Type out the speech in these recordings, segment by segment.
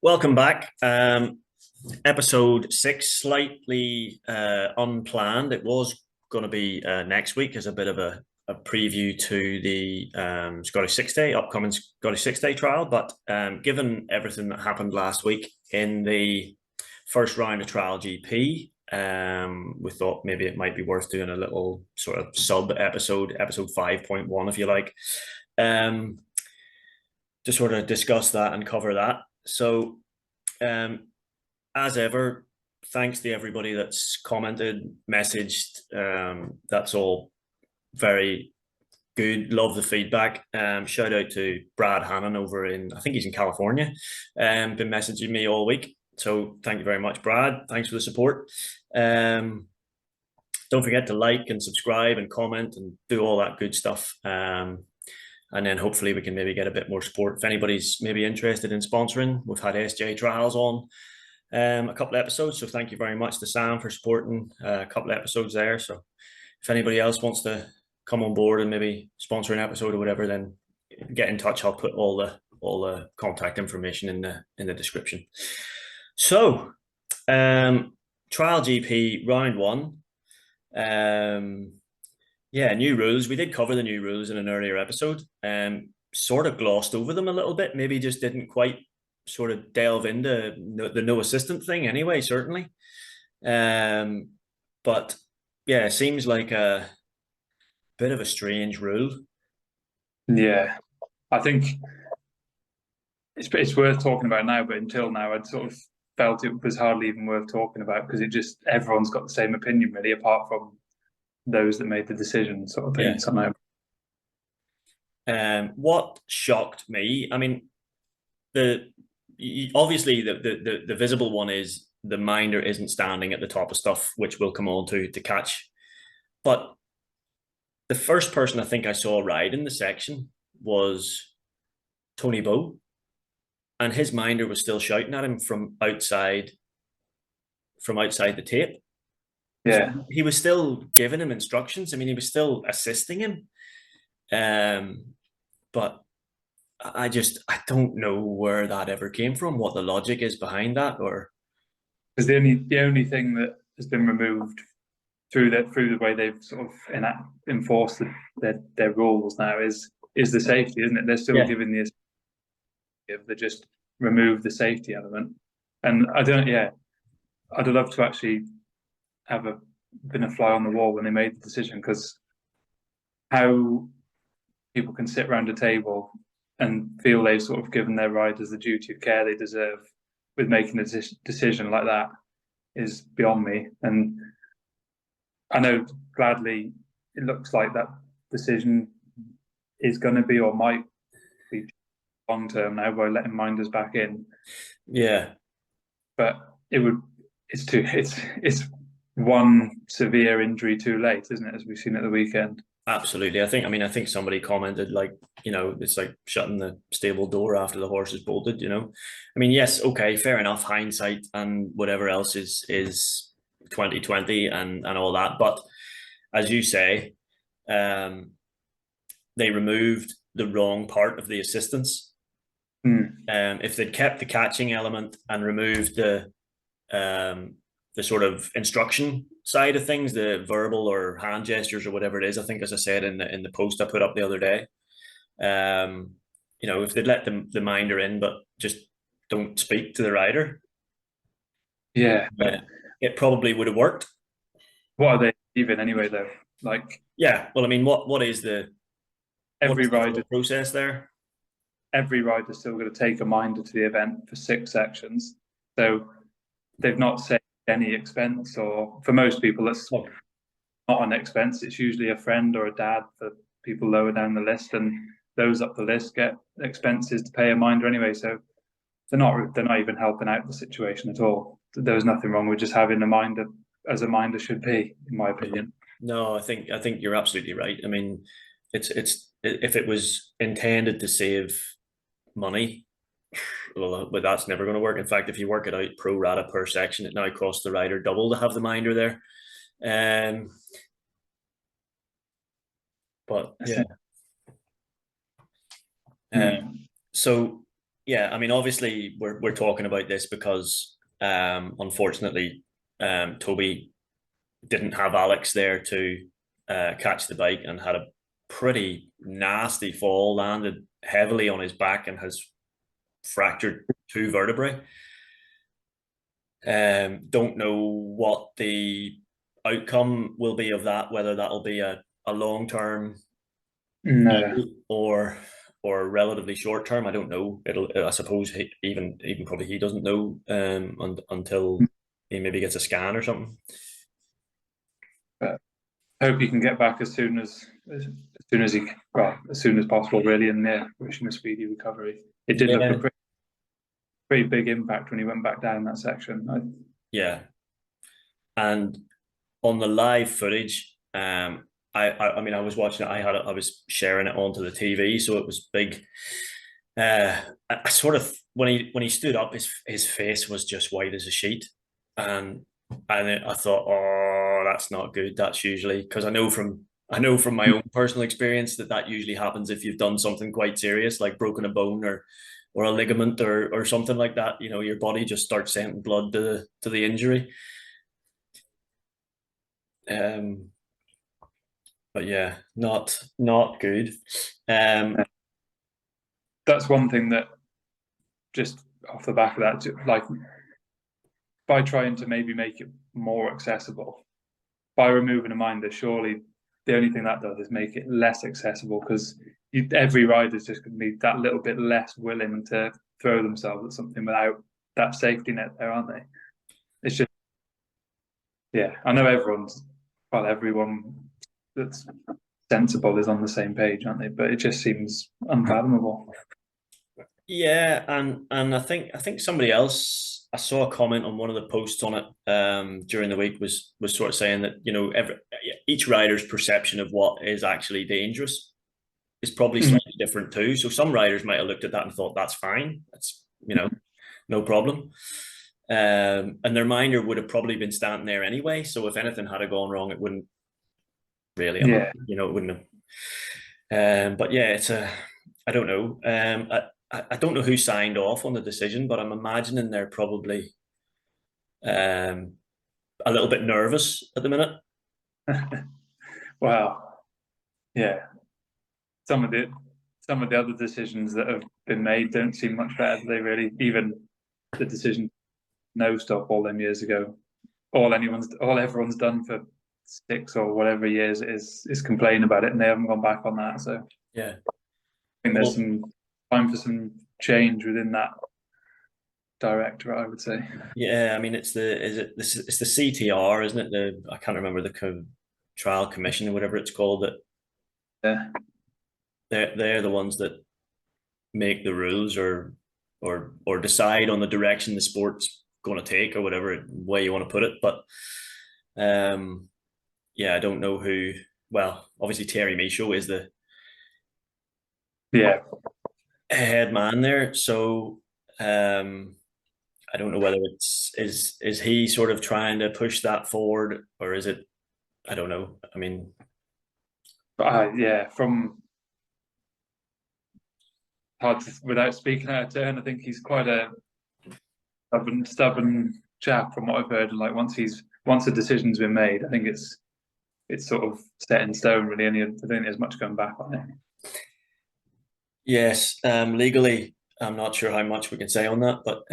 Welcome back. Episode 6, slightly unplanned. It was going to be next week as a bit of a preview to the Scottish Six Day, upcoming Scottish Six Day trial. But given everything that happened last week in the first round of TrialGP, we thought maybe it might be worth doing a little sort of sub episode 5.1, if you like, um, to sort of discuss that and cover that. So, um, as ever, thanks to everybody that's commented, messaged. That's all very good. Love the feedback. Shout out to Brad Hannon over I think he's in California. Been messaging me all week. So thank you very much, Brad. Thanks for the support. Don't forget to like and subscribe and comment and do all that good stuff. And then hopefully we can maybe get a bit more support. If anybody's maybe interested in sponsoring, we've had SJ Trials on a couple of episodes. So thank you very much to Sam for supporting a couple of episodes there. So if anybody else wants to come on board and maybe sponsor an episode or whatever, then get in touch. I'll put all the contact information in the description. So TrialGP round one. Yeah, new rules. We did cover the new rules in an earlier episode. Sort of glossed over them a little bit. Maybe just didn't quite sort of delve into the no assistant thing anyway, certainly. But yeah, it seems like a bit of a strange rule. Yeah, I think it's worth talking about now, but until now, I'd sort of felt it was hardly even worth talking about because it just everyone's got the same opinion, really, apart from those that made the decision, sort of thing. Yeah. Somehow, What shocked me, I mean, the obviously the visible one is the minder isn't standing at the top of stuff, which we'll come on to catch. But the first person I think I saw ride in the section was Tony Bowe, and his minder was still shouting at him from outside the tape. yeah. So he was still giving him instructions. I mean, he was still assisting him. But I don't know where that ever came from, what the logic is behind that, or Because the only thing that has been removed through the way they've sort of enforced their rules now is the safety, isn't it? They're still yeah, giving the they just remove the safety element, and I don't. Yeah, I'd love to actually have been a fly on the wall when they made the decision because how people can sit around a table and feel they've sort of given their riders the duty of care they deserve with making a decision like that is beyond me. And I know gladly it looks like that decision is going to be or might be long term now by letting minders back in. yeah, But it's one severe injury too late, isn't it? As we've seen at the weekend. absolutely. I think somebody commented like, it's like shutting the stable door after the horse is bolted. I mean, yes, okay, fair enough. Hindsight and whatever else is 2020 and all that, but as you say, um, they removed the wrong part of the assistance. If they'd kept the catching element and removed the sort of instruction side of things, the verbal or hand gestures or whatever it is, I think, as I said in the post I put up the other day, if they'd let the minder in, but just don't speak to the rider, Yeah, but it probably would have worked. what are they even anyway, though? Like Yeah, well, I mean, what is the every full rider, process there? every rider's still going to take a minder to the event for 6 sections. So they've not saved any expense, or for most people, that's not an expense. It's usually a friend or a dad for people lower down the list, and those up the list get expenses to pay a minder anyway. So they're not even helping out the situation at all. There was nothing wrong with just having a minder as a minder should be, in my opinion. No, I think you're absolutely right. I mean, it's if it was intended to save money, well, but that's never going to work. In fact, if you work it out pro rata per section, it now costs the rider double to have the minder there. But yeah, Hmm. so yeah, I mean, obviously we're talking about this because unfortunately Toby didn't have Alex there to catch the bike and had a pretty nasty fall, landed heavily on his back and has fractured two vertebrae. Don't know what the outcome will be of that, whether that'll be a long-term No, or relatively short term. I don't know. I suppose even probably he doesn't know until he maybe gets a scan or something. but hope he can get back as soon as possible, really, and yeah, wishing a speedy recovery. It did look a pretty big impact when he went back down that section. Yeah, and on the live footage, I mean, I was watching it. I was sharing it onto the TV, so it was big. I sort of when he stood up, his face was just white as a sheet, and I thought, oh, that's not good. That's usually because I know from my own personal experience that usually happens if you've done something quite serious, like broken a bone or a ligament or something like that. You know, your body just starts sending blood to the injury. But yeah, not good. That's one thing that just off the back of that, like by trying to maybe make it more accessible, by removing a minder, surely the only thing that does is make it less accessible because every rider is just going to be that little bit less willing to throw themselves at something without that safety net there, aren't they? It's just, yeah, I know everyone that's sensible is on the same page, aren't they? But it just seems unfathomable. Yeah, and I think somebody else, I saw a comment on one of the posts on it during the week was sort of saying that, you know, each rider's perception of what is actually dangerous is probably slightly different too. So some riders might have looked at that and thought that's fine, that's, you know, no problem. And their minder would have probably been standing there anyway. So if anything had gone wrong, it wouldn't really, you know, it wouldn't have. But yeah, I don't know. I don't know who signed off on the decision, but I'm imagining they're probably a little bit nervous at the minute. Wow. Yeah. Some of the other decisions that have been made don't seem much better. They really, even the decision no stop all them years ago. All everyone's done for 6 or whatever years is complain about it, and they haven't gone back on that. So yeah, I think there's some time for some change within that directorate, I would say. Yeah, I mean it's the CTR, isn't it? I can't remember the trial commission or whatever it's called. That Yeah, they're the ones that make the rules or decide on the direction the sport's going to take or whatever way you want to put it. But yeah, I don't know who. Well, obviously Terry Michaud is the head man there, so I don't know whether is he sort of trying to push that forward or is it? I don't know. I mean, but yeah, from without speaking out of turn, I think he's quite a stubborn chap from what I've heard. And like once a decision's been made, I think it's sort of set in stone really. And I don't think there's much going back on it. yes, legally, I'm not sure how much we can say on that, but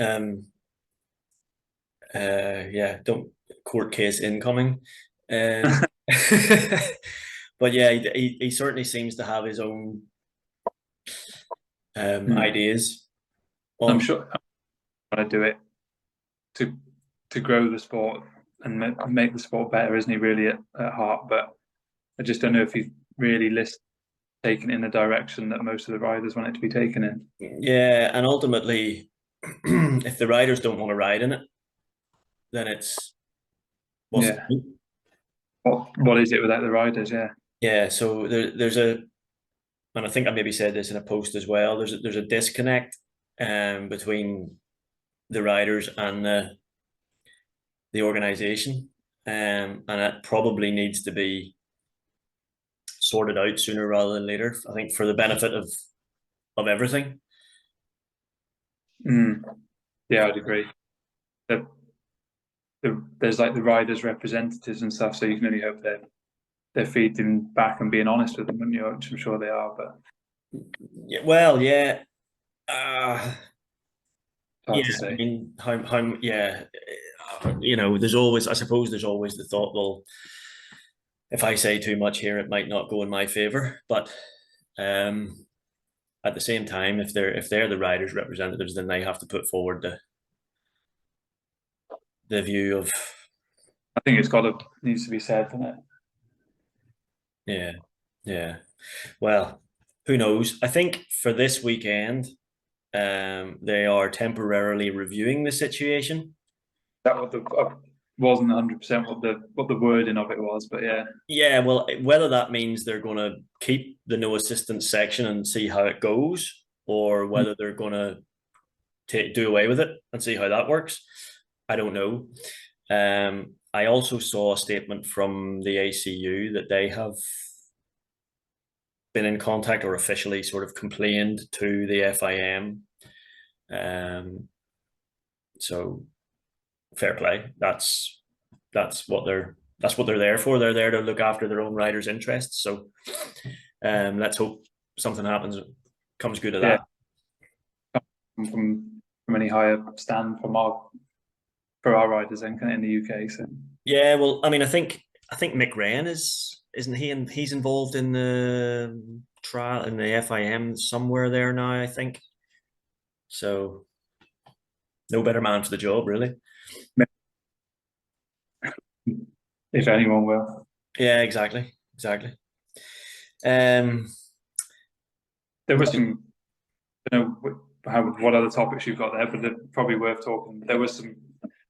yeah, don't court case incoming. But yeah, he certainly seems to have his own ideas. I'm sure I'm going to do it to grow the sport and make the sport better, isn't he? Really at heart, but I just don't know if he's really taken in the direction that most of the riders want it to be taken in. Yeah, and ultimately, if the riders don't want to ride in it, then it's what's yeah. What is it without the riders? Yeah. Yeah, so there's and I think I maybe said this in a post as well. There's a disconnect between the riders and the organization, and it probably needs to be sorted out sooner rather than later. I think for the benefit of everything. Yeah, I'd agree. The, there's like the riders' representatives and stuff, so you can only hope they're feeding back and being honest with them, wouldn't you? Which I'm sure they are, but Yeah, well, yeah. Uh, it's hard yeah, to I say. mean, yeah, there's always, I suppose, there's always the thought, well, if I say too much here, it might not go in my favor. But um, at the same time, if they're the riders' representatives, then they have to put forward the view of, I think it's got to needs to be said, doesn't it? yeah, yeah. Well, who knows? I think for this weekend, they are temporarily reviewing the situation. That what the I wasn't 100% what the wording of it was, but yeah, Yeah, well, whether that means they're going to keep the no assistance section and see how it goes, or whether they're going to do away with it and see how that works, I don't know. I also saw a statement from the ACU that they have been in contact or officially sort of complained to the FIM. So fair play. That's what they're there for. They're there to look after their own riders' interests. So let's hope something happens, comes good of yeah, that. from any higher stand for our riders in the UK. So Yeah, well, I mean, I think Mick Wren isn't he? And he's involved in the trial in the FIM somewhere there now, I think. So no better man for the job, really. if anyone will, Yeah, exactly. Um, there was some. I don't know what other topics you've got there, but they're probably worth talking. There was some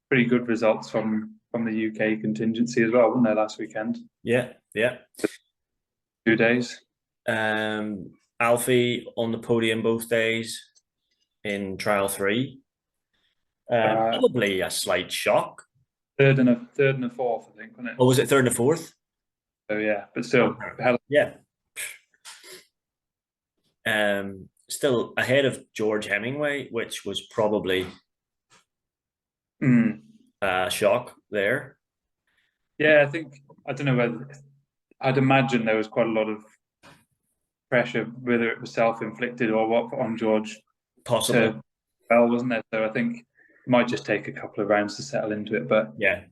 pretty good results from the UK contingency as well, wasn't there, last weekend? yeah, yeah. 2 days. Alfie on the podium both days in trial three. Uh, Probably a slight shock. third and a fourth, I think, wasn't it? Or was it third and a fourth? So yeah, but still, Yeah. Still ahead of George Hemingway, which was probably a shock there. yeah, I don't know whether I'd imagine there was quite a lot of pressure, whether it was self-inflicted or what, on George Possibly. to well, wasn't there? So I think it might just take a couple of rounds to settle into it, but Yeah.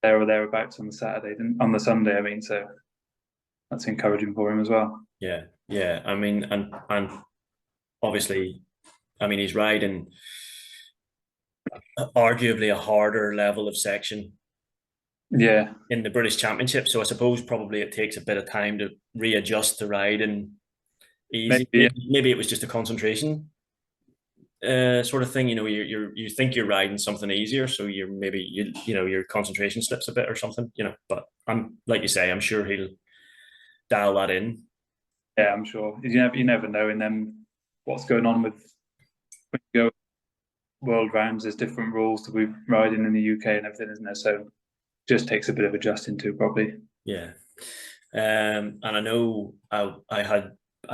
there or thereabouts on the on the Sunday. I mean, so that's encouraging for him as well. Yeah. Yeah. I mean, and obviously, I mean, he's riding arguably a harder level of section Yeah, in the British Championship. So I suppose probably it takes a bit of time to readjust to riding easy. maybe. Yeah, Maybe it was just a concentration sort of thing. You think you're riding something easier, so you're maybe your concentration slips a bit or something. But I'm like you say, I'm sure he'll dial that in. yeah, I'm sure. You never know in them what's going on with when you go world rounds. There's different rules to be riding in the UK and everything, isn't there? So it just takes a bit of adjusting to probably. Yeah. And I know I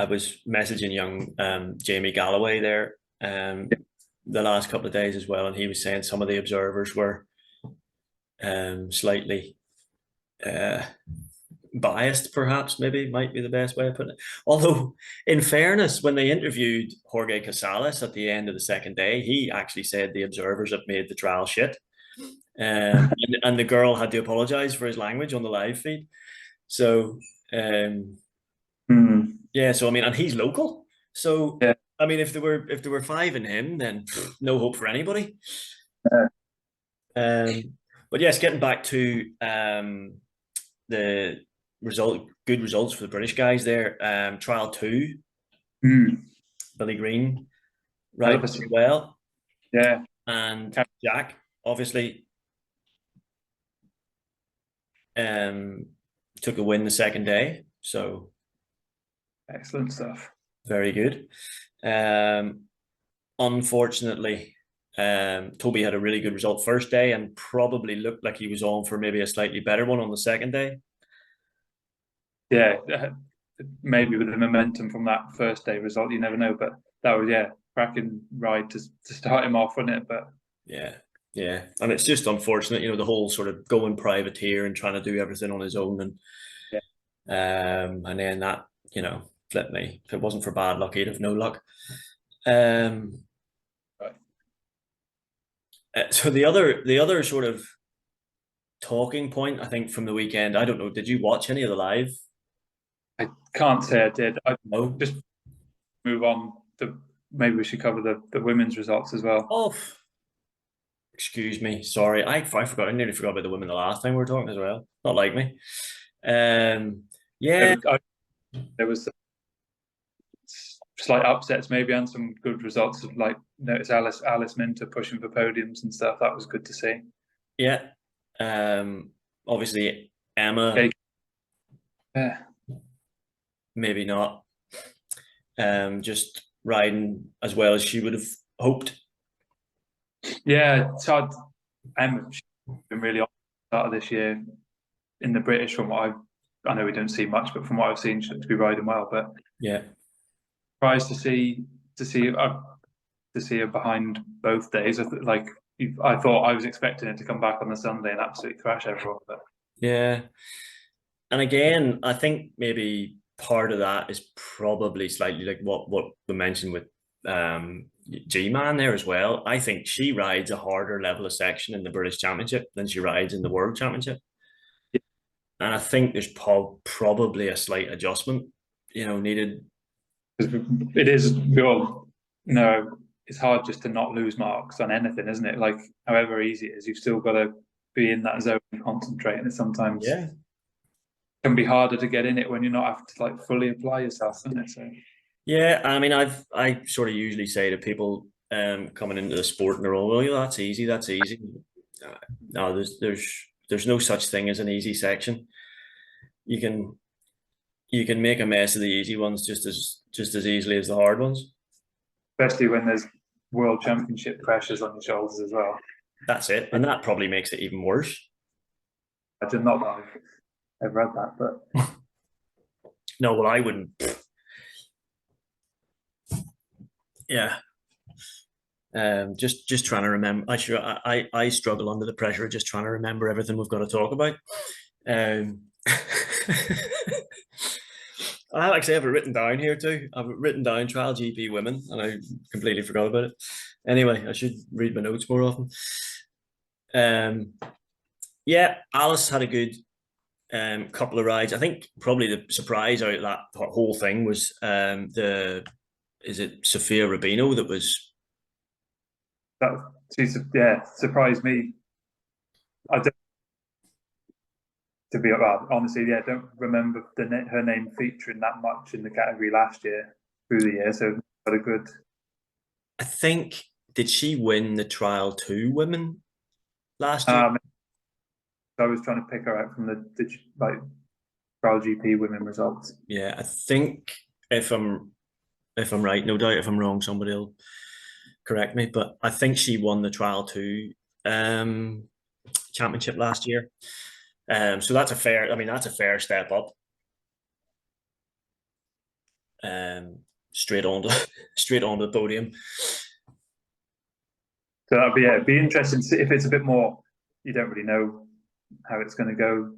was messaging young Jamie Galloway there the last couple of days as well, and he was saying some of the observers were slightly biased, perhaps, maybe might be the best way of putting it. Although, in fairness, when they interviewed Jorge Casales at the end of the second day, he actually said the observers have made the trial shit. And the girl had to apologize for his language on the live feed. So, yeah, so I mean, and he's local. So, Yeah. I mean, if there were five in him, then no hope for anybody. But yes, getting back to the good results for the British guys there. Trial two, Billy Green, right, very well, Yeah, and Jack obviously took a win the second day. So excellent stuff. very good. Unfortunately, Toby had a really good result first day and probably looked like he was on for maybe a slightly better one on the second day. Yeah, maybe with the momentum from that first day result, you never know. But that was cracking ride to start him off, wasn't it? But yeah, yeah, and it's just unfortunate, the whole sort of going privateer and trying to do everything on his own, and then that, flip me. If it wasn't for bad luck, he'd have no luck. Right. So the other sort of talking point, I think, from the weekend, I don't know, did you watch any of the live? I can't say I did. I No. just move on to, maybe we should cover the women's results as well. Oh, excuse me. Sorry, I forgot. I nearly forgot about the women the last time we were talking as well. Not like me. Yeah. There was slight upsets maybe and some good results. Like notice Alice Minter pushing for podiums and stuff. That was good to see. Yeah. Obviously Emma. Yeah. Maybe not. Just riding as well as she would have hoped. Yeah, it's hard. Emma's been really on the start of this year in the British. From what I know we don't see much, but from what I've seen, she looks to be riding well. But yeah, surprised to see her behind both days. I thought I was expecting her to come back on the Sunday and absolutely thrash everyone. But yeah, and again, I think maybe part of that is probably slightly like what we mentioned with G-Man there as well. I think she rides a harder level of section in the British Championship than she rides in the World Championship. Yeah. And I think there's probably a slight adjustment, needed. It is, well, no, it's hard just to not lose marks on anything, isn't it? Like, however easy it is, you've still got to be in that zone and concentrate. And it sometimes can be harder to get in it when you're not having to like fully apply yourself, isn't it? So. Yeah, I mean, I sort of usually say to people coming into the sport and they're all, well, that's easy, that's easy. No, there's no such thing as an easy section. You can make a mess of the easy ones just as easily as the hard ones. Especially when there's world championship pressures on your shoulders as well. That's it, and that probably makes it even worse. I did not know I've read that, but no, well, I wouldn't. Yeah. Just trying to remember. I struggle under the pressure of just trying to remember everything we've got to talk about. I actually have it written down here too. I've written down TrialGP women, and I completely forgot about it. Anyway, I should read my notes more often. Yeah, Alice had a good couple of rides. I think probably the surprise out of that whole thing was is it Sophia Rubino that was. Surprised me. I don't. To be honestly, don't remember her name featuring that much in the category last year through the year. So got a good. I think, did she win the Trial 2 women last year? I was trying to pick her out from the like TrialGP women results. Yeah, I think if I'm right, no doubt if I'm wrong, somebody will correct me. But I think she won the Trial 2 championship last year. So that's a fair step up. Straight on the podium. So it'd be interesting to see if it's a bit more. You don't really know how it's going to go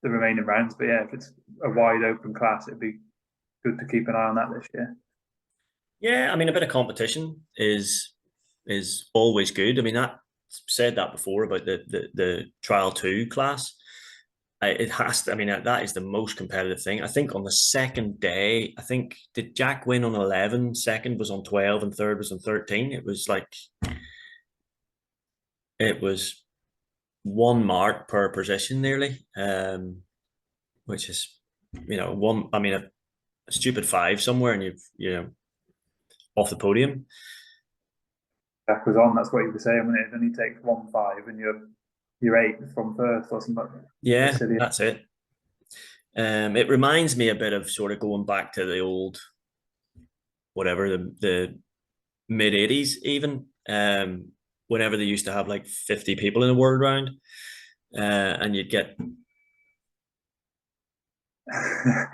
the remaining rounds, but yeah, if it's a wide open class, it'd be good to keep an eye on that this year. Yeah, I mean, a bit of competition is always good. I mean, that said that before about the Trial 2 class. It has to, I mean, that is the most competitive thing. I think on the second day, did Jack win on 11, second was on 12, and third was on 13. It was one mark per position nearly, which is, a stupid 5 somewhere, and you've off the podium. Jack was on, that's what you were saying, when it only takes 1-5 and you're 8 from first or something. Yeah, that's it. It reminds me a bit of sort of going back to the old, whatever, the mid 80s even, whenever they used to have like 50 people in a world round, and you'd get.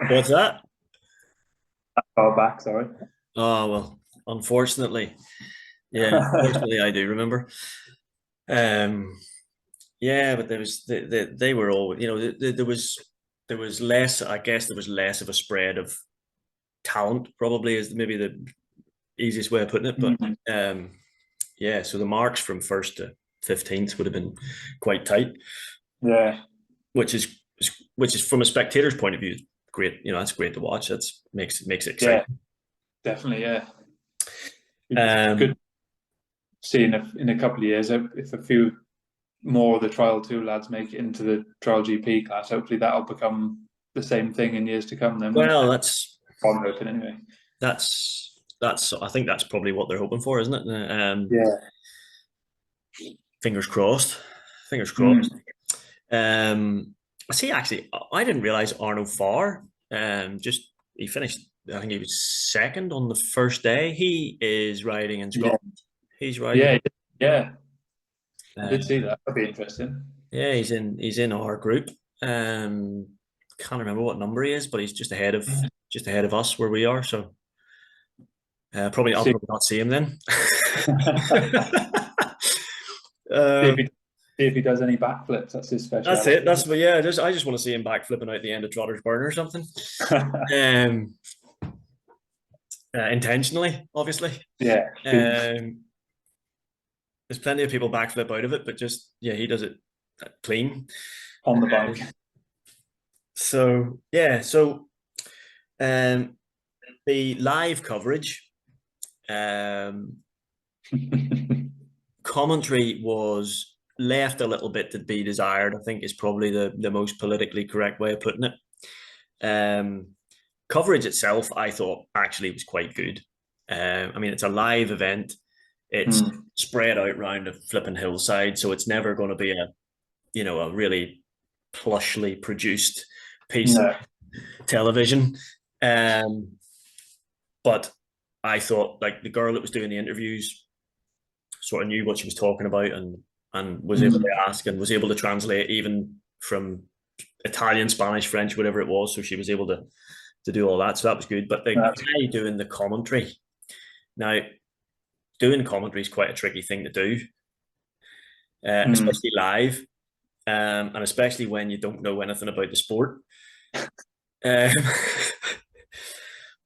What's that? Far back, sorry. Oh, well, unfortunately. Yeah, unfortunately, I do remember. Yeah, but they were all, there was less. I guess there was less of a spread of talent. Probably is maybe the easiest way of putting it. But yeah, so the marks from first to 15th would have been quite tight. Yeah, which is from a spectator's point of view great. That's great to watch. That's makes it exciting. Yeah, definitely. Yeah, it's good seeing in a couple of years if a few more of the Trial 2 lads make it into the TrialGP class. Hopefully that'll become the same thing in years to come. Then, well, I'm hoping anyway. That's I think that's probably what they're hoping for, isn't it? Yeah. Fingers crossed. Fingers crossed. See, actually, I didn't realize Arno Farr. He finished. I think he was second on the first day. He is riding in Scotland. Yeah. He's riding. Yeah. I did see that. That'd be interesting. Yeah, he's in our group. Can't remember what number he is, but he's just ahead of us where we are. So I'll probably not see him then. See if he does any backflips. That's his special. That's it. I just want to see him backflipping out the end of Trotter's Burn or something. Intentionally, obviously. Yeah. There's plenty of people backflip out of it, but just he does it clean on the bike. So yeah, the live coverage, commentary was left a little bit to be desired. I think is probably the most politically correct way of putting it. Coverage itself, I thought actually was quite good. I mean, it's a live event. It's spread out around a flipping hillside, so it's never going to be a really plushly produced piece of television. But I thought like the girl that was doing the interviews sort of knew what she was talking about and was able to ask and was able to translate even from Italian, Spanish, French, whatever it was. So she was able to do all that. So that was good. But the guy doing the commentary, now doing commentary is quite a tricky thing to do, especially live. And especially when you don't know anything about the sport.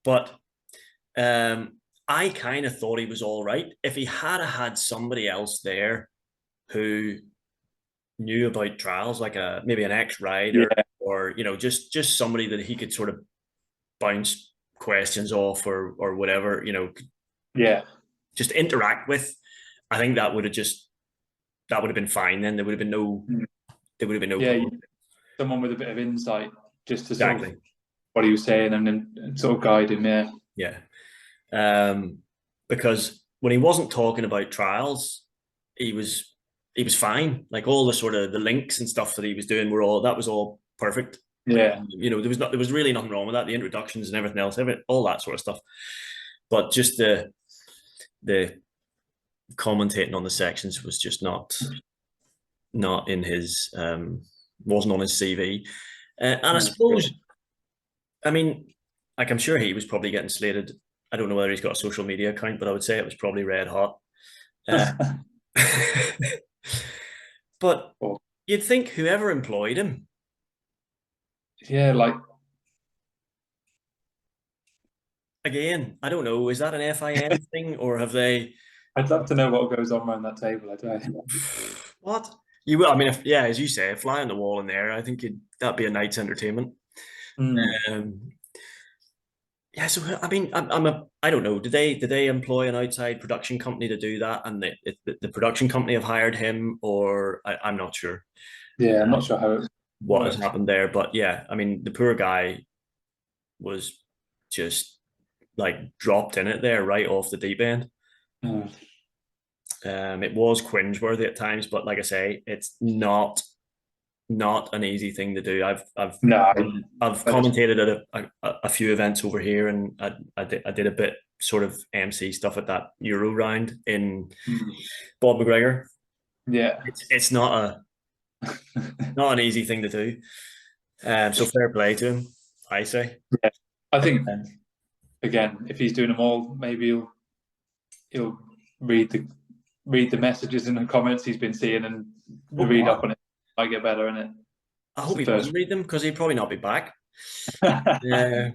But I kind of thought he was all right. If he had somebody else there who knew about trials, like maybe an ex-rider or just somebody that he could sort of bounce questions off or whatever, just interact with, I think that would have been fine. Then there would have been no problem. Someone with a bit of insight just to sort of what he was saying and then sort of guide him. Because when he wasn't talking about trials, he was fine. Like all the sort of the links and stuff that he was doing that was all perfect. Yeah. There was really nothing wrong with that. The introductions and everything else, all that sort of stuff. But just the commentating on the sections was just not in his wasn't on his CV. And I suppose, I mean, like I'm sure he was probably getting slated. I don't know whether he's got a social media account, but I would say it was probably red hot. But you'd think whoever employed him. Yeah, like. Again, I don't know. Is that an FIM thing or have they? I'd love to know what goes on around that table. I don't know. What? You will. I mean, as you say, a fly on the wall in there, I think that'd be a night's entertainment. Yeah, so I mean, I don't know. Did they employ an outside production company to do that, and the production company have hired him, or I'm not sure. Yeah, I'm not sure what has happened there, but yeah, I mean, the poor guy was just like dropped in it there right off the deep end. It was cringeworthy at times, but like I say, it's not an easy thing to do. I've commentated at a few events over here, and I did a bit sort of MC stuff at that Euro round in Bob McGregor. Yeah, it's not an easy thing to do. So fair play to him, I say. Yeah, I think again, if he's doing them all, maybe he'll read the messages and the comments he's been seeing and read up on it. I get better in it. I hope he doesn't read them because he'd probably not be back. Yeah,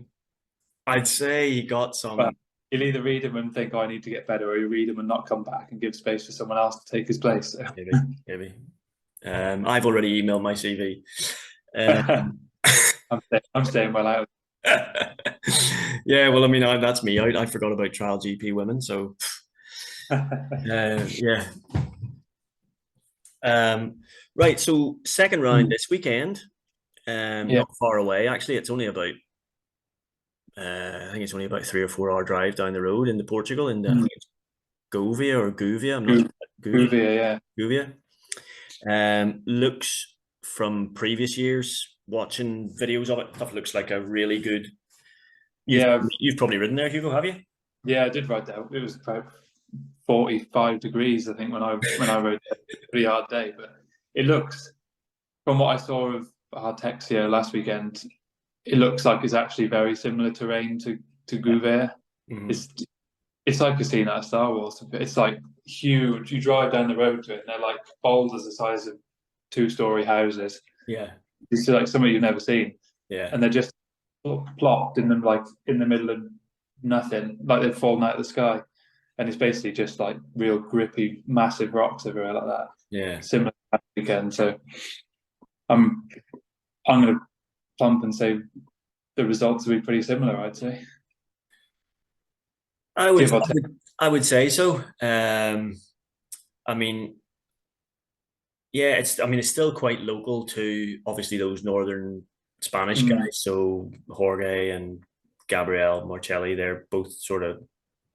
I'd say he got some. But he'll either read them and think, "Oh, I need to get better," or he'll read them and not come back and give space for someone else to take his place. So. Maybe. I've already emailed my CV. I'm staying well out. Yeah, well, I mean, that's me. I forgot about TrialGP women, so yeah. Right, so second round this weekend. Not far away, actually. It's only about I think it's only about 3 or 4 hour drive down the road into Portugal, in I think it's Govia or Guvia. I'm not Guvia, yeah. Guvia. Looks from previous years, watching videos of it, stuff looks like a really good. You've probably ridden there, Hugo, have you? Yeah, I did ride there. It was about 45 degrees, I think, when I rode there. A pretty hard day, but it looks, from what I saw of Artexia last weekend, it looks like it's actually very similar terrain to Gouvier. It's like a scene out of Star Wars. It's like huge. You drive down the road to it, and they're like boulders the size of 2-story houses. Yeah, it's like something you've never seen. Yeah, and they're just plopped in them, like in the middle of nothing, like they've fallen out of the sky, and it's basically just like real grippy, massive rocks everywhere like that. Yeah, similar to weekend. So I'm going to plump and say the results will be pretty similar. I'd say. I would say so. I mean, yeah, it's still quite local to obviously those northern Spanish guys. So Jorge and Gabriel Marcelli, they're both sort of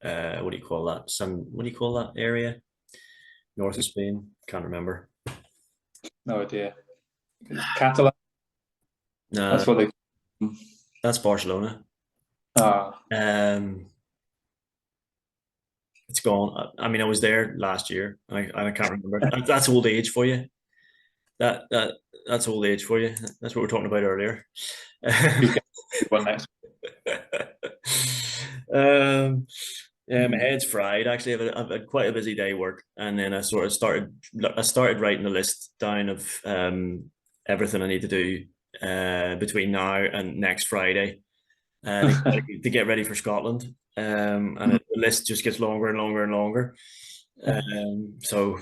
what do you call that? What do you call that area? North of Spain? Can't remember. No idea. Catalan. No, that's what they. That's Barcelona. It's gone. I mean, I was there last year. I can't remember. That's old age for you. That's old age for you. That's what we were talking about earlier. One next. Yeah, my head's fried. Actually, I've had quite a busy day work, and then I started writing a list down of everything I need to do between now and next Friday to get ready for Scotland. And the list just gets longer and longer and longer. So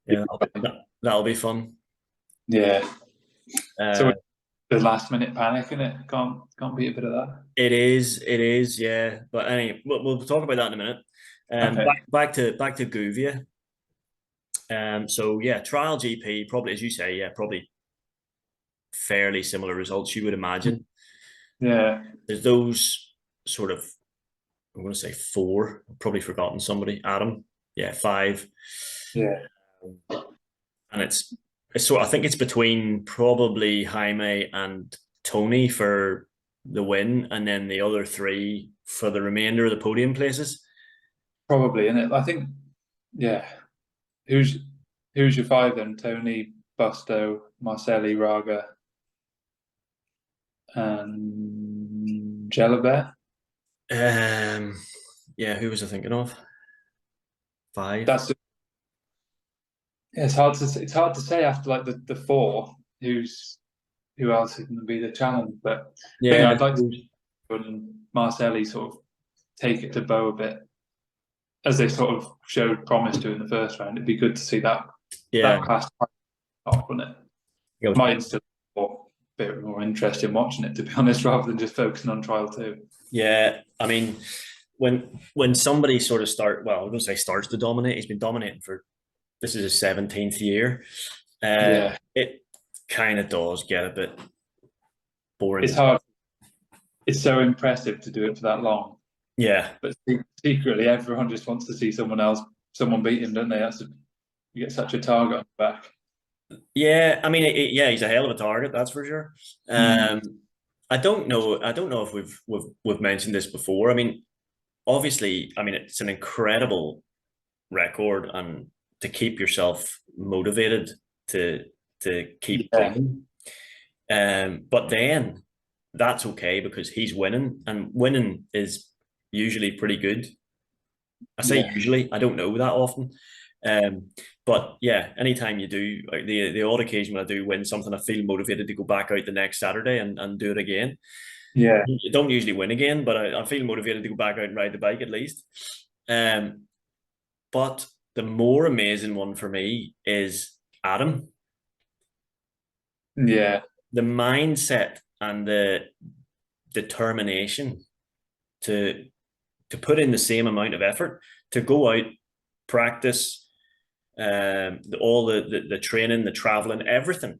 yeah, that'll be fun. Yeah. So the last minute panic, in it can't beat a bit of that. It is, yeah. But anyway, we'll talk about that in a minute. Okay. Back to Gouvier. So yeah, TrialGP, probably, as you say, yeah, probably fairly similar results, you would imagine. Yeah. There's those sort of, I'm going to say 4. I've probably forgotten somebody. Adam, yeah, 5. Yeah. And it's sort. I think it's between probably Jaime and Tony for the win, and then the other 3 for the remainder of the podium places. Probably, in it. I think. Yeah. Who's your 5 then? Tony, Busto, Marcelli, Raga, and Jalabert. Yeah. Who was I thinking of? 5. It's hard to say after like the 4 who else is going to be the challenge, but yeah, I'd like to see Marcelli sort of take it to Bo a bit, as they sort of showed promise to in the first round. It'd be good to see that class off, wouldn't it? Might instill a bit more interest in watching it, to be honest, rather than just focusing on trial 2. Yeah, I mean, when somebody sort of starts to dominate, he's been dominating for, this is his 17th year. It kind of does get a bit boring. It's hard. It's so impressive to do it for that long. Yeah, but secretly, everyone just wants to see someone beat him, don't they? You get such a target on the back. Yeah, I mean, he's a hell of a target, that's for sure. I don't know if we've mentioned this before. I mean, obviously, it's an incredible record, and to keep yourself motivated to keep playing. But then that's okay because he's winning, and winning is usually pretty good. I say Yeah. usually, I don't know that often. But yeah, anytime you do, like the odd occasion when I do win something, I feel motivated to go back out the next Saturday and do it again. Yeah. You don't usually win again, but I feel motivated to go back out and ride the bike at least. Um, but the more amazing one for me is Adam. Yeah. The mindset and the determination to put in the same amount of effort to go out, practice, all the training, the traveling, everything,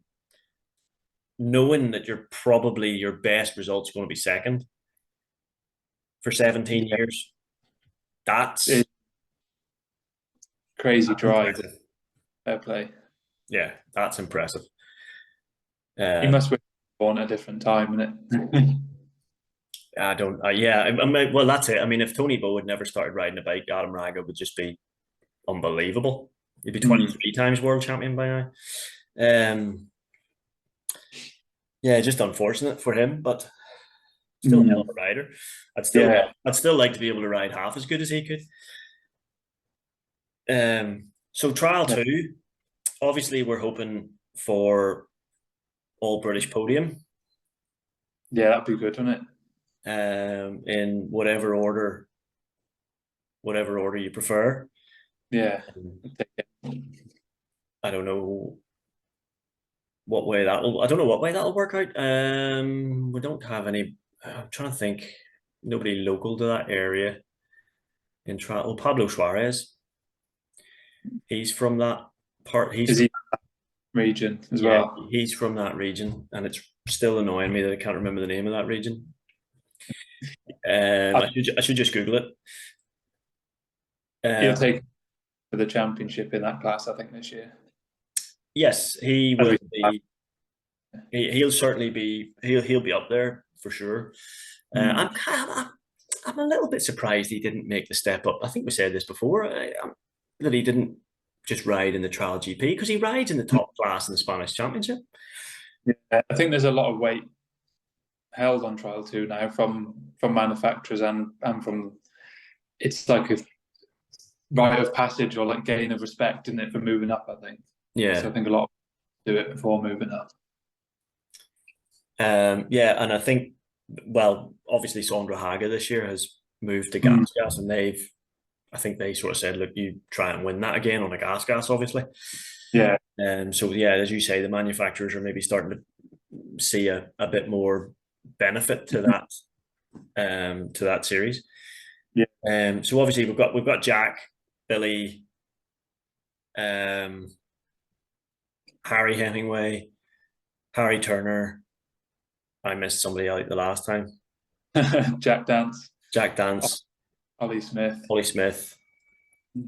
knowing that you're probably your best results going to be second for 17 Yeah. years. That's, It's crazy that's drive. impressive. Fair play. Yeah, that's impressive. He Um, must have been born at a different time, innit? I don't. Yeah. I mean, well, that's it. I mean, if Tony Bow had never started riding a bike, Adam Raga would just be unbelievable. He'd be Mm. 23 times world champion by now. Um, yeah, just unfortunate for him, but still a hell of Mm. a rider. Yeah. I'd still like to be able to ride half as good as he could. So trial Yeah. two, obviously we're hoping for all British podium, Yeah, that'd be good, wouldn't in whatever order you prefer. it? Yeah. I don't know what way I don't know what way that'll work out. We don't have any. I'm trying to think. Nobody local to that area in trial. Well, Pablo Suarez. He's from that part. Is he region as Yeah, well? he's from that region, and it's still annoying me that I can't remember the name of that region. I, I should just Google it. he'll Um, take for the championship in that class, I think, this year. yes, he As will we, be. He'll certainly be. He'll be up there for sure. mm. I'm a little bit surprised he didn't make the step up. I think we said this before, that he didn't just ride in the TrialGP because he rides in the top class in the Spanish Championship. Yeah, I think there's a lot of weight held on trial two now from manufacturers and from it's like a rite of passage or like gain of respect in it for moving up. I think so. I Yeah, think a lot of people do it before moving up. yeah, and I think, well, obviously Sandra Haga this year has moved to Mm. gas, and I think they sort of said, look, you try and win that again on a gas, obviously. Yeah, So yeah, as you say, the manufacturers are maybe starting to see a bit more benefit to that series. yeah. So obviously we've got Jack, Billy, um, Harry Hemingway, Harry Turner. I missed somebody out the last time. Jack Dance, Jack Dance, Ollie Smith. Ollie Smith. I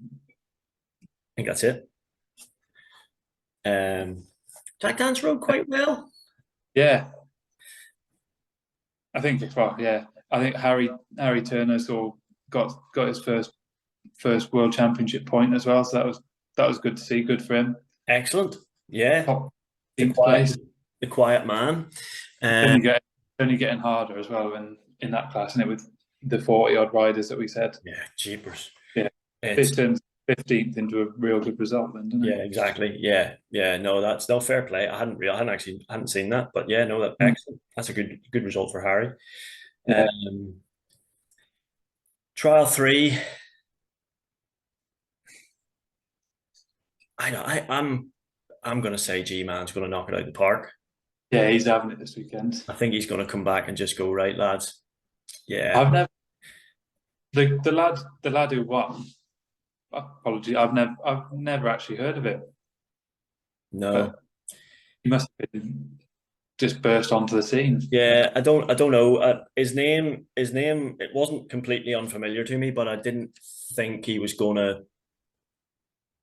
think that's it. Jack Dance rode quite well. Yeah, I think well, yeah. I think Harry Turner's all got his first world championship point as well. So that was good to see. Good for him. Excellent. Yeah, Top the 15th quiet, place. the quiet man. Only getting harder as well in that class, and it with the 40 odd riders that we said. Yeah, jeepers. Yeah, It's this turns 15th into a real good result then, doesn't Yeah, it? exactly. Yeah. No, that's no fair play. I hadn't seen that, but yeah, no, that Mm. excellent. That's a good result for Harry. Yeah, Trial three. I know. I'm going to say G Man's going to knock it out of the park. yeah, he's having it this weekend. I think he's going to come back and just go right, lads. Yeah. I've never the lad who won. Apology, I've never actually heard of it, No. but he must have been just burst onto the scene. Yeah, I don't know. His name. It wasn't completely unfamiliar to me, but I didn't think he was going to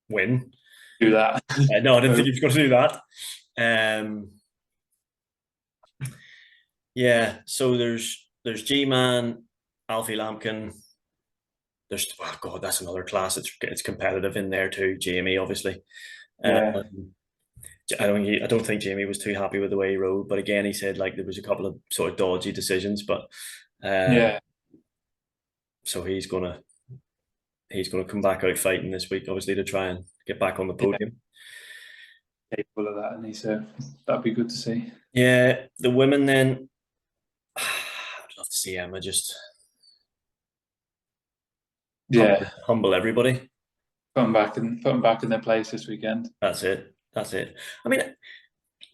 win. Do that. No, I didn't think he was going to do that. Um, yeah. So there's G Man, Alfie Lampkin. There's oh god, that's another class. It's competitive in there too. Jamie, obviously. Yeah, Um, I don't think Jamie was too happy with the way he rode, but again, he said like there was a couple of sort of dodgy decisions, but yeah. so he's gonna he's going to come back out fighting this week, obviously, to try and get back on the podium. Capable of that, and he so that'd be good to see. Yeah, the women then. I'd love to see Emma just humble everybody. Put them back in their place this weekend. That's it. That's it. I mean, it's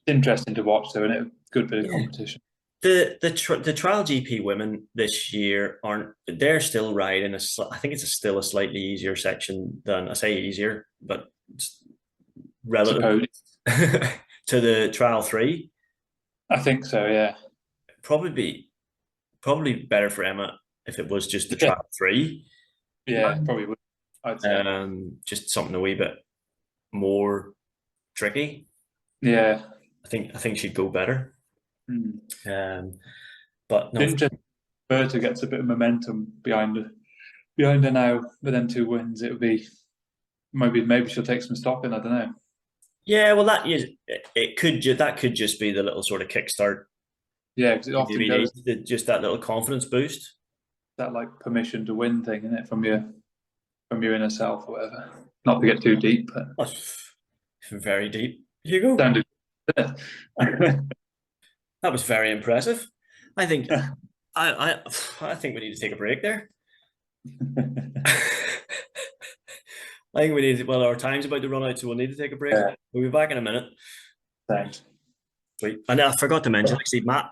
interesting to watch, though, and a good bit of competition. The TrialGP women this year they're still riding I think it's still a slightly easier section than, I say easier, but relative to the Trial 3. I think so, yeah. Probably better for Emma if it was just the Trial 3. Yeah, probably would. I'd say. Just something a wee bit more tricky. Yeah. I think she'd go better. But no. Berta gets a bit of momentum behind her now with them 2 wins. It would be maybe she'll take some stock in. I don't know. Yeah, well, that could just be the little sort of kickstart. Yeah, because it often goes just that little confidence boost. That like permission to win thing, isn't it, from your inner self or whatever. Not to get too deep, but very deep. Here you go. That was very impressive. I think I think we need to take a break there. I think we need our time's about to run out, so we'll need to take a break. Yeah. We'll be back in a minute. Thanks. Sweet. And I forgot to mention, actually, Matt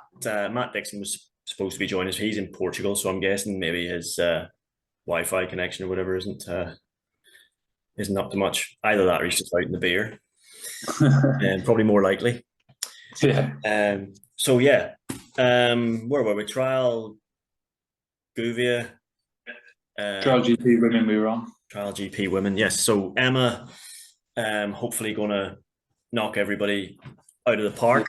Dixon was supposed to be joining us. He's in Portugal, so I'm guessing maybe his Wi-Fi connection or whatever isn't up to much. Either that or he's just out in the beer. And probably more likely. Yeah. So yeah. Where were we? Trial Guvia. TrialGP women we were on. TrialGP women, yes. So Emma hopefully gonna knock everybody out of the park.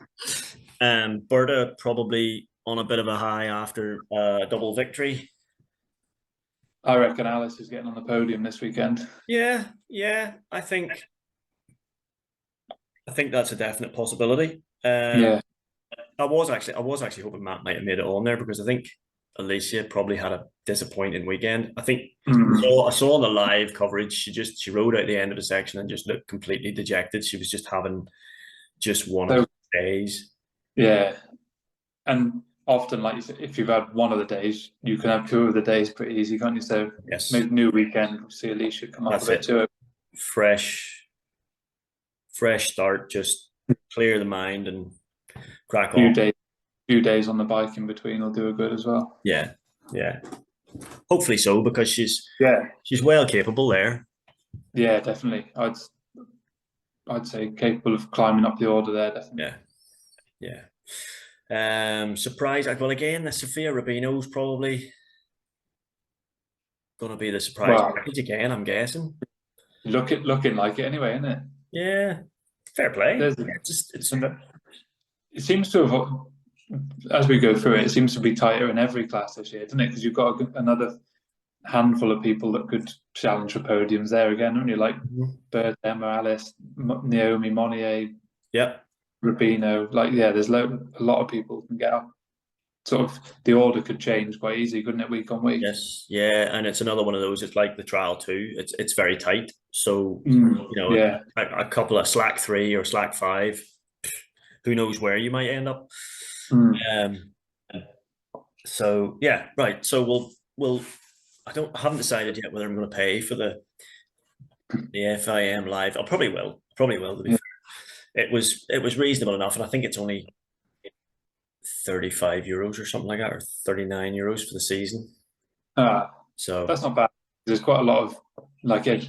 Berta probably on a bit of a high after a double victory. I reckon Alice is getting on the podium this weekend. Yeah. I think that's a definite possibility. Yeah. I was actually hoping Matt might have made it on there, because I think Alicia probably had a disappointing weekend. I think I saw the live coverage. She rode out the end of the section and just looked completely dejected. She was just having one of those days. Yeah, and often, like you said, if you've had one of the days, you can have 2 of the days pretty easy, can't you? So yes, maybe new weekend, we'll see Alicia come up a bit to it. Fresh start, just clear the mind and crack on. Few days on the bike in between will do her good as well. Yeah. Hopefully so, because she's well capable there. Yeah, definitely. I'd say capable of climbing up the order there, definitely. Yeah. Surprise. Well, again, the Sofia Rubino's probably going to be the surprise package again, I'm guessing. Looking like it anyway, isn't it? Yeah. Fair play. It seems to have, as we go through it seems to be tighter in every class this year, doesn't it? Because you've got another handful of people that could challenge for podiums there again, don't you? Like Berta, Emma, Alice, Naomi, Monnier, Rubino. There's a lot of people who can get up. Sort of the order could change quite easy, couldn't it, week on week? Yes, yeah, and it's another one of those. It's like the Trial 2. It's very tight. So a couple of slack 3 or slack 5. Who knows where you might end up? So yeah, right. So we'll. I haven't decided yet whether I'm going to pay for the FIM live. I probably will. To be fair, it was reasonable enough, and I think it's only €35 or something like that, or €39 for the season. So that's not bad. There's quite a lot of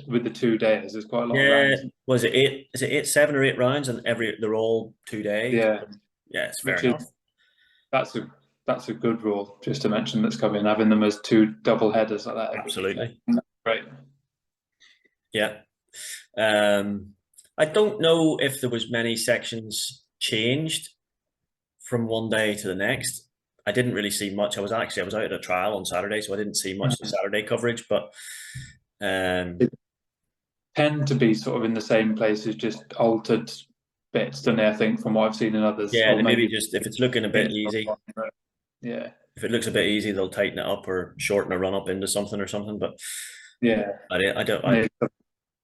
with the 2 days. There's quite a lot of rounds. Was it 8? Is it 7 or 8 rounds, and they're all 2 days? Yeah, it's fair enough. That's a good rule, just to mention, that's coming, having them as 2 double headers like that. Absolutely. Right. Yeah. I don't know if there was many sections changed from one day to the next. I didn't really see much. I was out at a trial on Saturday, so I didn't see much of the Saturday coverage, but it tend to be sort of in the same places, just altered bits, don't they? I think, from what I've seen in others. Yeah, maybe just if it's looking a bit easy. Yeah. If it looks a bit easy, they'll tighten it up or shorten a run up into something or something. But Yeah, I don't. they've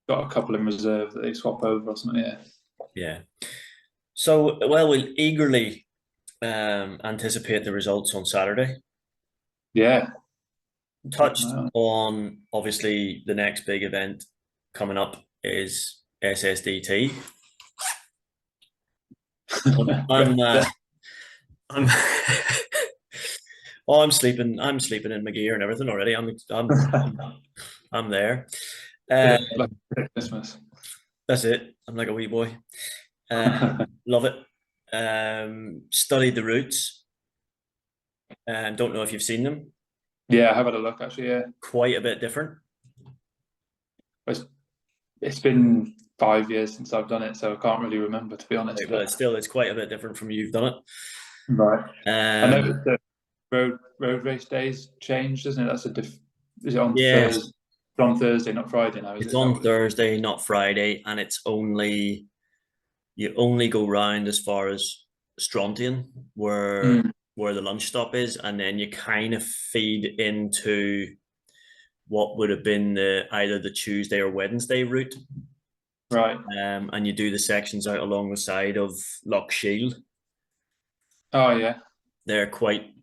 got a couple in reserve that they swap over or something. Yeah, Yeah. So, well, we'll eagerly anticipate the results on Saturday. yeah. Keep an Touched eye on on obviously the next big event coming up is SSDT. it. I'm I'm oh, I'm sleeping. I'm sleeping in my gear and everything already. I'm there. Bit Uh, of like Christmas. that's it. I'm like a wee boy. Love it. Studied the routes. Don't know if you've seen them. Yeah, I have had a look actually. Yeah, Quite a bit different. it's, it's been 5 years since I've done it, so I can't really remember, to be honest. Right, well, it's quite a bit different from you've done Right. it. I noticed that road race days changed, isn't it? That's a is it on Yeah, Thursday? It's on Thursday, not Friday now, is it's it? Is that on what it is? Thursday, not Friday, and it's only you only go round as far as Strontian, Mm, where the lunch stop is, and then you kind of feed into what would have been either the Tuesday or Wednesday route, right. and you do the sections out along the side of Loch Shield. Oh yeah. They're quite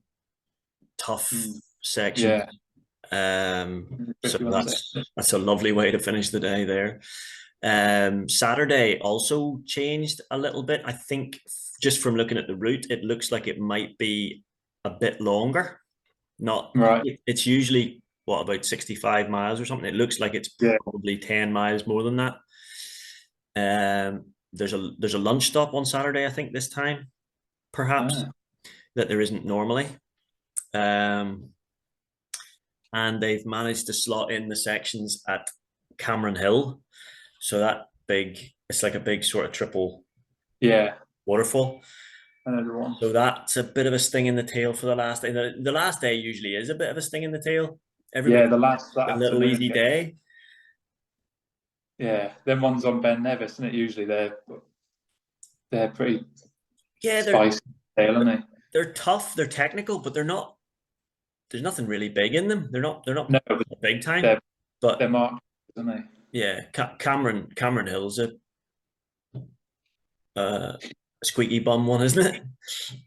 tough Mm, sections. yeah. So Tricky ones. that's a lovely way to finish the day there. Saturday also changed a little bit. I think just from looking at the route, it looks like it might be a bit longer. Not Right. it's usually what about 65 miles or something. It looks like it's Yeah. probably 10 miles more than that. There's a lunch stop on Saturday, I think this time, perhaps Ah, that there isn't normally. Um, and they've managed to slot in the sections at Cameron Hill. So that big, it's like a big sort of triple yeah. waterfall. Another one. So that's a bit of a sting in the tail for the last day. The last day usually is a bit of a sting in the tail. Yeah, Everybody the last that a little afternoon. easy day. Yeah, them ones on Ben Nevis, isn't it? Usually they're pretty Yeah, spicy tail, aren't they? they're tough, they're technical, but they're not. There's nothing really big in them. They're not No, but big time. they're But they're marked, aren't they? yeah, Cameron Hill's a squeaky bum one, isn't it?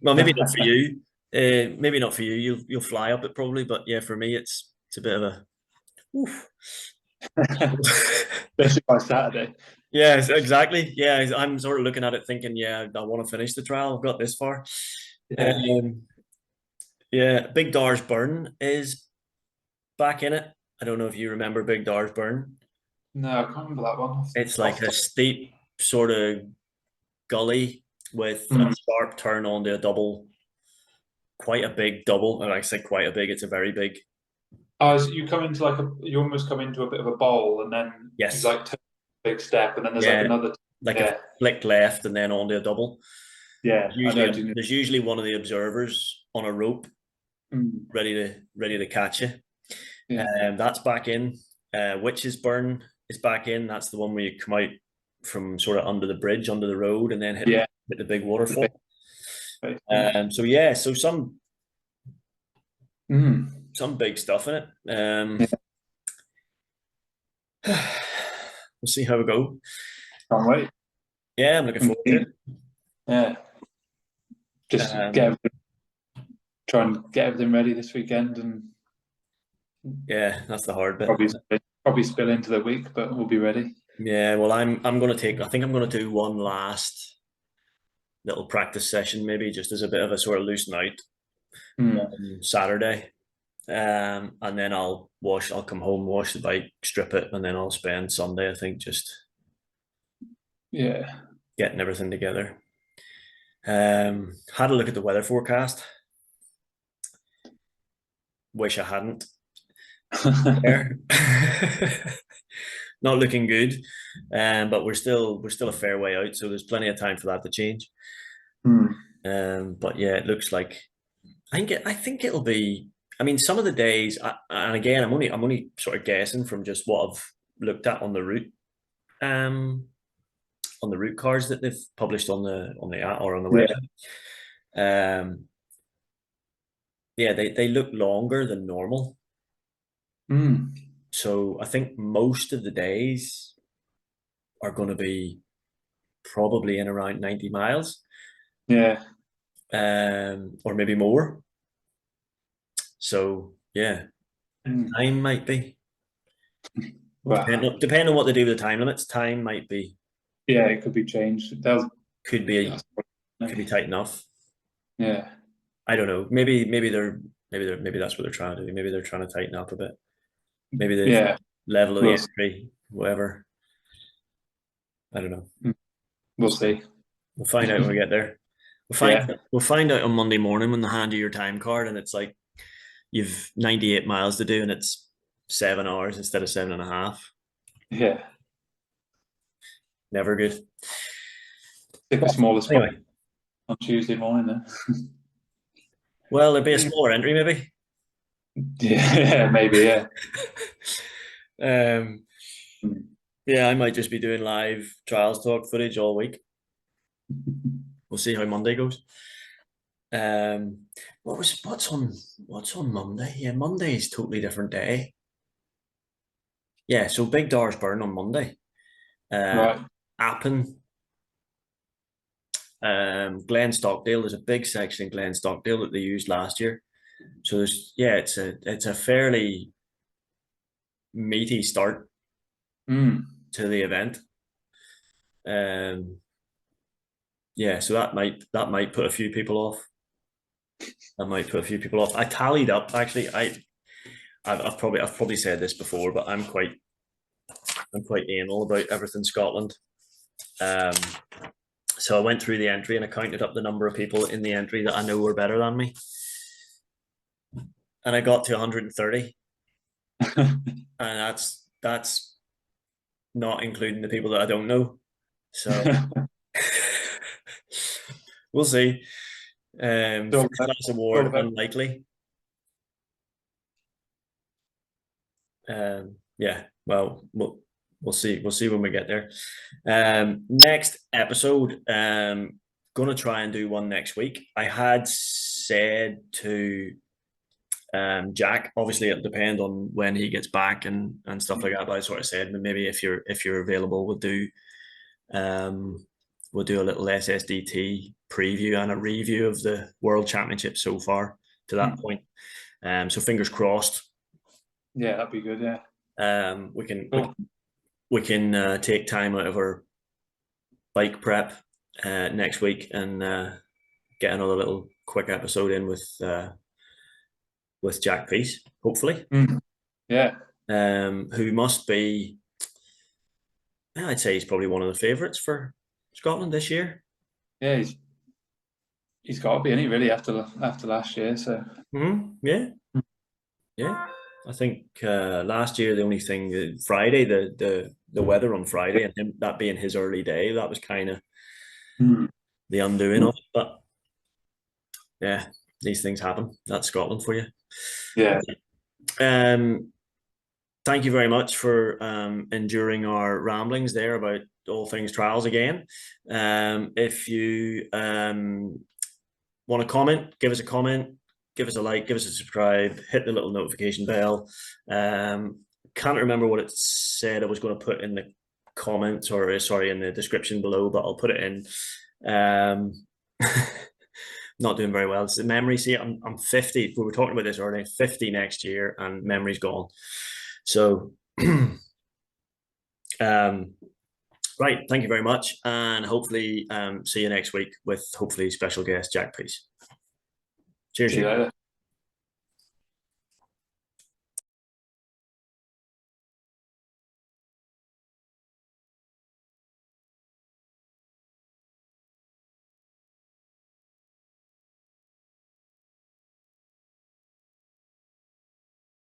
Well, maybe not for you. Maybe not for you. You'll fly up it probably, but yeah, for me, it's a bit of a. Oof. Especially by Saturday. Yeah, exactly. Yeah, I'm sort of looking at it thinking, yeah, I want to finish the trial. I've got this far. Yeah. Um, yeah, Big Dars Burn is back in it. I don't know if you remember Big Dars Burn. No, I can't remember that one. It's like Off a the steep sort of gully with a Mm. sharp turn onto a double, quite a big double. And I say quite a big, it's a very big. Oh, so you come into you almost come into a bit of a bowl, and then you Yes. like take a big step, and then there's like Yeah. another. Like a Yeah, flick left and then onto a double. yeah, I know. There's usually one of the observers on a rope Mm, ready to catch you. yeah, That's back in. Witches Burn is back in. That's the one where you come out from sort of under the bridge, under the road, and then yeah. hit the big The big waterfall. thing. So yeah, so Mm, some big stuff in it. yeah, We'll see how we go. can't wait. Yeah, I'm looking forward to it. Yeah, just Um, try and get everything ready this weekend, and yeah, that's the hard bit. probably spill into the week, but we'll be ready. Yeah, well, I'm going to take. I think I'm going to do one last little practice session, maybe just as a bit of a sort of loosen out Mm, on Saturday. And then I'll come home, wash the bike, strip it, and then I'll spend Sunday, I think, just yeah. getting everything together. Had a look at the weather forecast. Wish I hadn't. There. Not looking good. But we're still a fair way out, so there's plenty of time for that to change. Mm, But yeah, it looks like I think it'll be. I mean, some of the days, and again, I'm only sort of guessing from just what I've looked at um, on the route cards that they've published on the app or on the yeah. website. Yeah, they look longer than normal. Mm. So I think most of the days are going to be probably in around 90 miles, Yeah. or maybe more. So yeah, time might be Well, depending on what they do with the time limits. Time might be yeah, it could be changed. could be That's could be tight enough. yeah. I don't know. Maybe that's what they're trying to do. Maybe they're trying to tighten up a bit. Maybe the Yeah. level of the We'll entry, whatever. I don't know. we'll see. We'll find out when we get there. Yeah. We'll find out on Monday morning when they hand you your time card and it's like you've 98 miles to do and it's 7 hours instead of 7.5. Yeah. Never good. Pick the smallest spot Anyway, on Tuesday morning then. well, there'd be a smaller entry maybe. Yeah, maybe, yeah. Um, yeah, I might just be doing live trials talk footage all week. We'll see how Monday goes. What's on Monday? Yeah, Monday is totally different day. Yeah, so Big Dars Burn on Monday. Right. Appin, Glen Stockdale. There's a big section in Glen Stockdale that they used last year. So it's a fairly meaty start to the event. Yeah, so that might put a few people off. That might put a few people off. I tallied up actually. I've probably said this before, but I'm quite anal about everything Scotland. Um, so I went through the entry and I counted up the number of people in the entry that I know were better than me, and I got to 130, and that's not including the people that I don't know. So we'll see. First class award unlikely. Yeah, well, we'll see. We'll see when we get there. Next episode, gonna try and do one next week. I had said to Jack, obviously it'll depend on when he gets back and stuff like that. But I sort of said maybe if you're available, we'll do a little SSDT preview and a review of the World Championship so far to that point. So fingers crossed. Yeah, that'd be good. Yeah. We can take time out of our bike prep next week and get another little quick episode in with Jack Peace, hopefully. Yeah. Who must be, I'd say he's probably one of the favourites for Scotland this year. Yeah, he's got to be, any really after last year. So yeah. I think last year the only thing Friday the weather on Friday and him that being his early day, that was kind of the undoing of it. But yeah, these things happen. That's Scotland for you. Yeah. Thank you very much for enduring our ramblings there about all things trials again. If you want to comment, give us a comment, give us a like, give us a subscribe, hit the little notification bell. Can't remember what it said I was going to put in the comments or sorry, in the description below, but I'll put it in. Not doing very well. It's the memory. See, I'm 50. We were talking about this earlier. 50 next year, and memory's gone. So, right. Thank you very much, and hopefully, see you next week with hopefully special guest Jack Peace. Cheers. See you later.